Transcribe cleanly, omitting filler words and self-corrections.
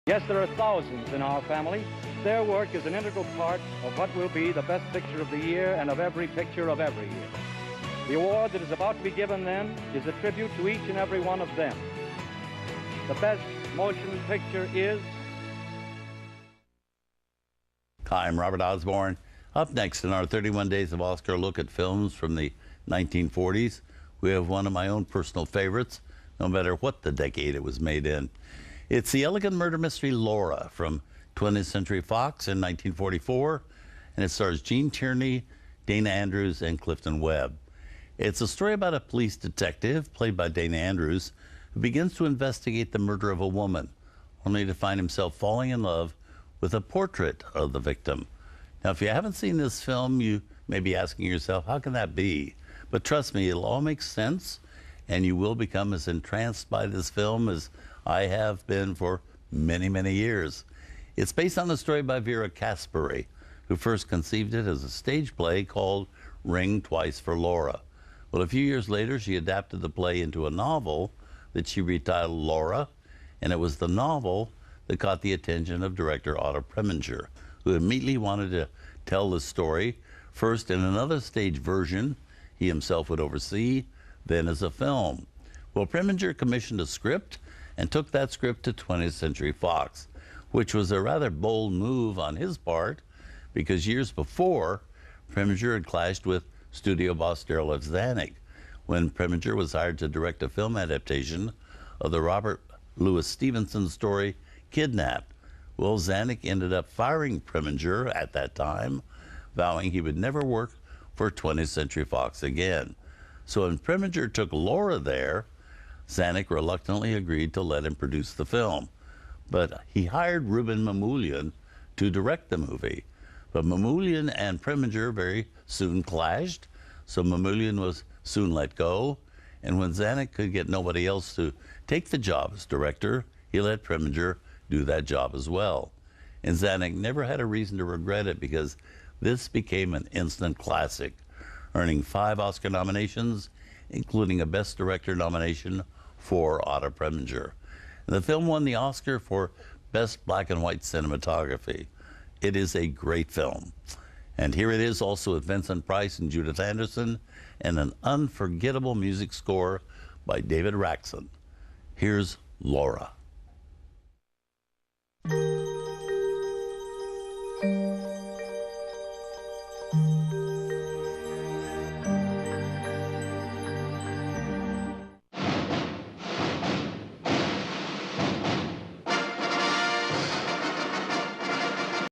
Yes, there are thousands in our family. Their work is an integral part of what will be the best picture of the year and of every picture of every year. The award that is about to be given then is a tribute to each and every one of them. The best motion picture is... Hi, I'm Robert Osborne. Up next in our 31 Days of Oscar look at films from the 1940s, we have one of my own personal favorites, no matter what the decade it was made in. It's the elegant murder mystery Laura from 20th Century Fox in 1944, and it stars Gene Tierney, Dana Andrews, and Clifton Webb. It's a story about a police detective, played by Dana Andrews, who begins to investigate the murder of a woman, only to find himself falling in love with a portrait of the victim. Now, if you haven't seen this film, you may be asking yourself, how can that be? But trust me, it'll all make sense, and you will become as entranced by this film as I have been for many, many years. It's based on a story by Vera Caspary, who first conceived it as a stage play called Ring Twice for Laura. Well, a few years later, she adapted the play into a novel that she retitled Laura, and it was the novel that caught the attention of director Otto Preminger, who immediately wanted to tell the story, first in another stage version he himself would oversee, then as a film. Well, Preminger commissioned a script and took that script to 20th Century Fox, which was a rather bold move on his part, because years before, Preminger had clashed with studio boss Darryl F. Zanuck when Preminger was hired to direct a film adaptation of the Robert Louis Stevenson story Kidnapped. Well, Zanuck ended up firing Preminger at that time, vowing he would never work for 20th Century Fox again. So when Preminger took Laura there, Zanuck reluctantly agreed to let him produce the film. But he hired Ruben Mamoulian to direct the movie. But Mamoulian and Preminger very soon clashed, so Mamoulian was soon let go. And when Zanuck could get nobody else to take the job as director, he let Preminger do that job as well. And Zanuck never had a reason to regret it, because this became an instant classic, earning 5 Oscar nominations, including a Best Director nomination for Otto Preminger. And the film won the Oscar for Best Black and White Cinematography. It is a great film. And here it is, also with Vincent Price and Judith Anderson, and an unforgettable music score by David Raxon. Here's Laura.